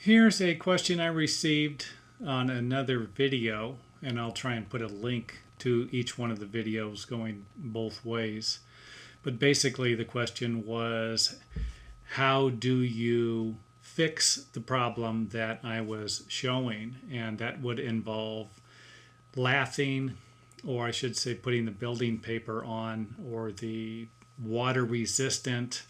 Here's a question I received on another video, and I'll try and put a link to each one of the videos going both ways. But basically the question was, how do you fix the problem that I was showing? And that would involve lathing, or I should say putting the building paper on, or the water resistant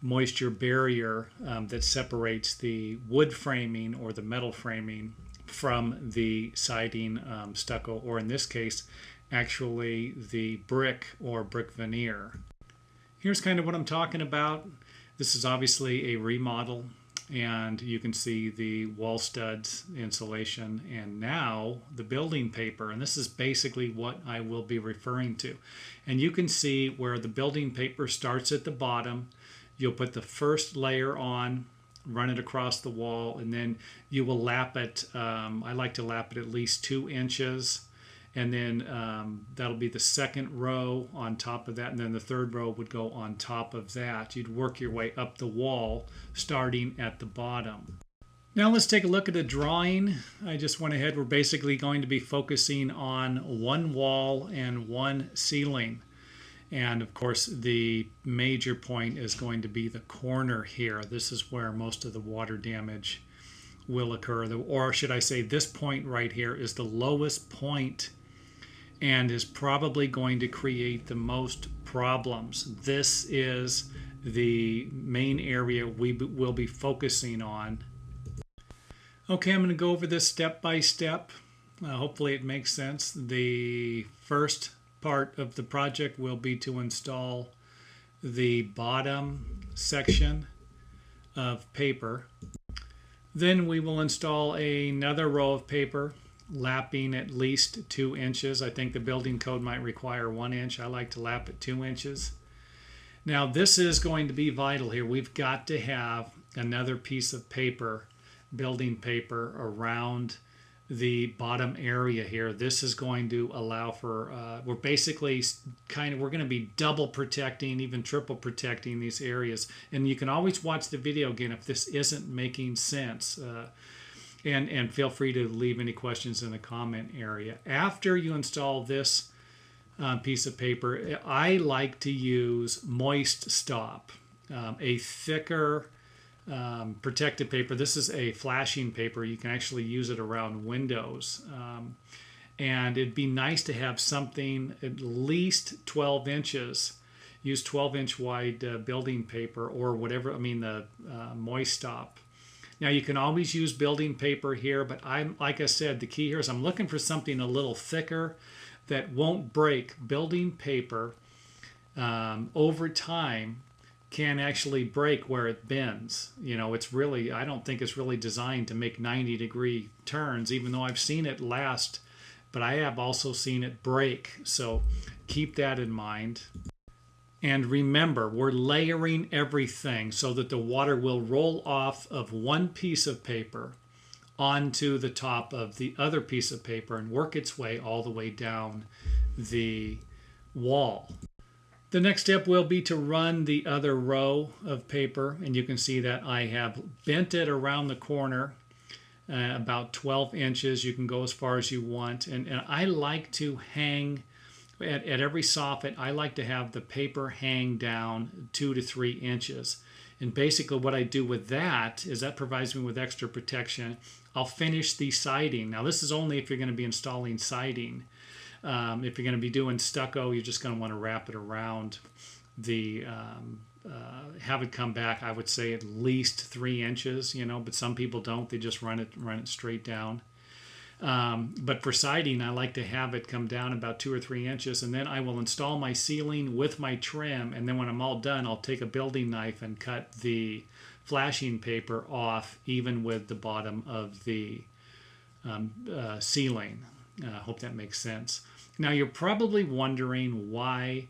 moisture barrier that separates the wood framing or the metal framing from the siding, stucco, or in this case actually the brick or brick veneer. Here's kind of what I'm talking about. This is obviously a remodel, and you can see the wall studs, insulation, and now the building paper, and this is basically what I will be referring to. And you can see where the building paper starts at the bottom. You'll put the first layer on, run it across the wall, and then you will lap it. I like to lap it at least 2 inches, and then that'll be the second row on top of that, and then the third row would go on top of that. You'd work your way up the wall starting at the bottom. Now let's take a look at a drawing. I just went ahead. We're basically going to be focusing on one wall and one ceiling. And of course, the major point is going to be the corner here. This is where most of the water damage will occur. Or should I say, this point right here is the lowest point and is probably going to create the most problems. This is the main area we will be focusing on. Okay, I'm going to go over this step by step. Hopefully it makes sense. The first part of the project will be to install the bottom section of paper. Then we will install another row of paper, lapping at least 2 inches. I think the building code might require 1 inch. I like to lap at 2 inches. Now this is going to be vital here. We've got to have another piece of paper, building paper, around the bottom area here. This is going to allow for, we're basically we're going to be double protecting, even triple protecting these areas. And you can always watch the video again if this isn't making sense. And feel free to leave any questions in the comment area. After you install this piece of paper, I like to use Moist Stop, a thicker protective paper. This is a flashing paper. You can actually use it around windows. And it'd be nice to have something at least 12 inches. Use 12-inch wide building paper or whatever, the Moist Stop. Now you can always use building paper here, but like I said, the key here is I'm looking for something a little thicker that won't break. Building paper over time can actually break where it bends. It's really, I don't think it's really designed to make 90-degree turns, even though I've seen it last, but I have also seen it break. So keep that in mind. And remember, we're layering everything so that the water will roll off of one piece of paper onto the top of the other piece of paper and work its way all the way down the wall. The next step will be to run the other row of paper, and you can see that I have bent it around the corner about 12 inches. You can go as far as you want, and I like to hang, at every soffit, I like to have the paper hang down 2 to 3 inches. And basically what I do with that is that provides me with extra protection. I'll finish the siding. Now this is only if you're going to be installing siding. If you're going to be doing stucco, you're just going to want to wrap it around the, have it come back, I would say at least 3 inches, but some people don't. They just run it straight down. But for siding, I like to have it come down about 2 or 3 inches, and then I will install my ceiling with my trim, and then when I'm all done, I'll take a building knife and cut the flashing paper off, even with the bottom of the ceiling. I hope that makes sense. Now you're probably wondering why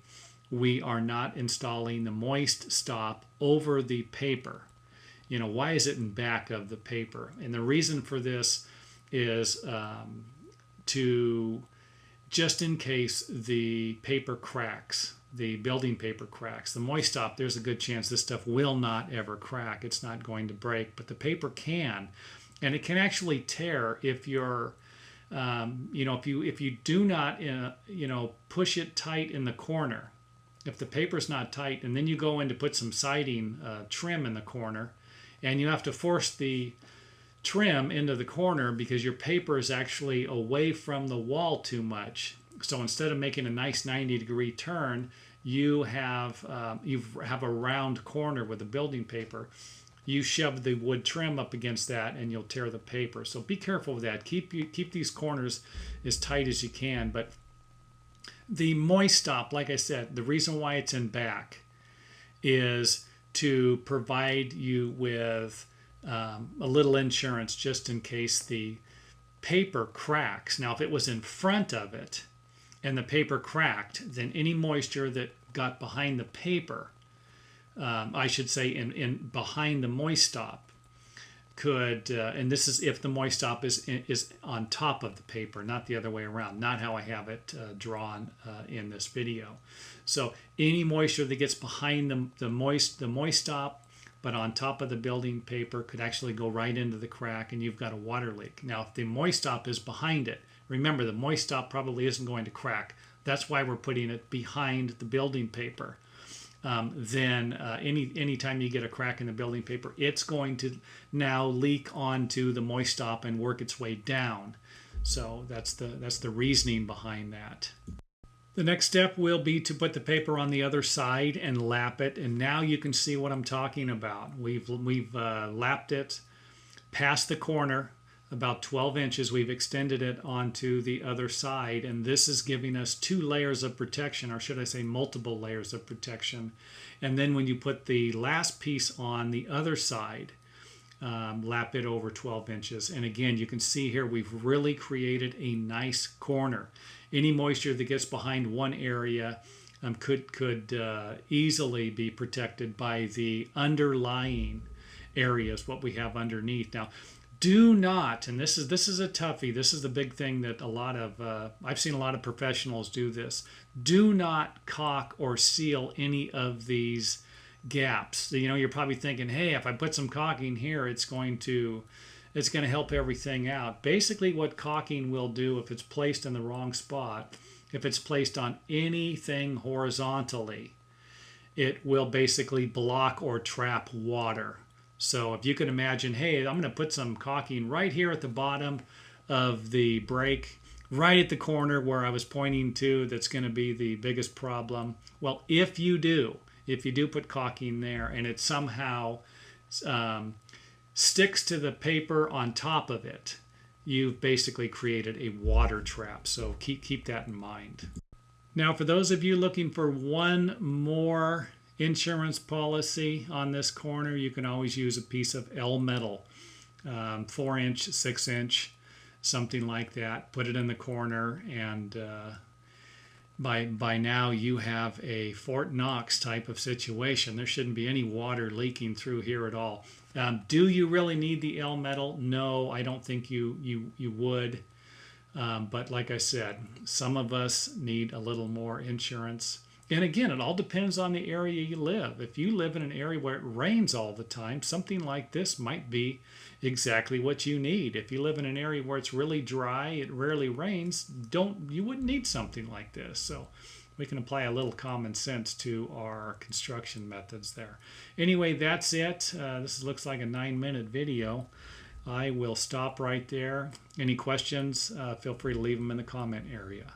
we are not installing the Moist Stop over the paper. Why is it in back of the paper? And the reason for this is to, just in case the paper cracks, the building paper cracks. The Moist Stop, there's a good chance this stuff will not ever crack. It's not going to break, but the paper can. and it can actually tear if you're if you do not push it tight in the corner. If the paper's not tight, and then you go in to put some siding trim in the corner, and you have to force the trim into the corner because your paper is actually away from the wall too much. So instead of making a nice 90-degree turn, you have a round corner with the building paper. You shove the wood trim up against that and you'll tear the paper. So be careful with that. Keep these corners as tight as you can. But the moist stop, like I said, the reason why it's in back is to provide you with a little insurance just in case the paper cracks. Now, if it was in front of it and the paper cracked, then any moisture that got behind the paper, I should say in behind the moist stop, could, and this is if the moist stop is on top of the paper, not the other way around, not how I have it drawn in this video. So any moisture that gets behind the moist stop, but on top of the building paper, could actually go right into the crack and you've got a water leak. Now, if the moist stop is behind it, remember the moist stop probably isn't going to crack. That's why we're putting it behind the building paper. Then anytime you get a crack in the building paper, it's going to now leak onto the moist stop and work its way down. So that's the reasoning behind that. The next step will be to put the paper on the other side and lap it, and now you can see what I'm talking about. We've lapped it past the corner about 12 inches. We've extended it onto the other side, and this is giving us 2 layers of protection, or should I say multiple layers of protection. And then when you put the last piece on the other side, lap it over 12 inches. And again, you can see here we've really created a nice corner. Any moisture that gets behind one area could easily be protected by the underlying areas, what we have underneath. Now, do not, and this is a toughie, this is the big thing that I've seen a lot of professionals do this, do not caulk or seal any of these gaps. You're probably thinking, hey, if I put some caulking here, it's going to help everything out. Basically, what caulking will do, if it's placed in the wrong spot, if it's placed on anything horizontally, it will basically block or trap water. So if you can imagine, hey, I'm going to put some caulking right here at the bottom of the break, right at the corner where I was pointing to, that's going to be the biggest problem. Well, if you do put caulking there and it somehow sticks to the paper on top of it, you've basically created a water trap. So keep that in mind. Now, for those of you looking for one more insurance policy on this corner, you can always use a piece of L metal, 4-inch, 6-inch, something like that. Put it in the corner, and by now you have a Fort Knox type of situation. There shouldn't be any water leaking through here at all. Do you really need the L metal? No, I don't think you would. But like I said, some of us need a little more insurance. And again, it all depends on the area you live. If you live in an area where it rains all the time, something like this might be exactly what you need. If you live in an area where it's really dry, it rarely rains, you wouldn't need something like this. So we can apply a little common sense to our construction methods there. Anyway, that's it. This looks like a 9-minute video. I will stop right there. Any questions, feel free to leave them in the comment area.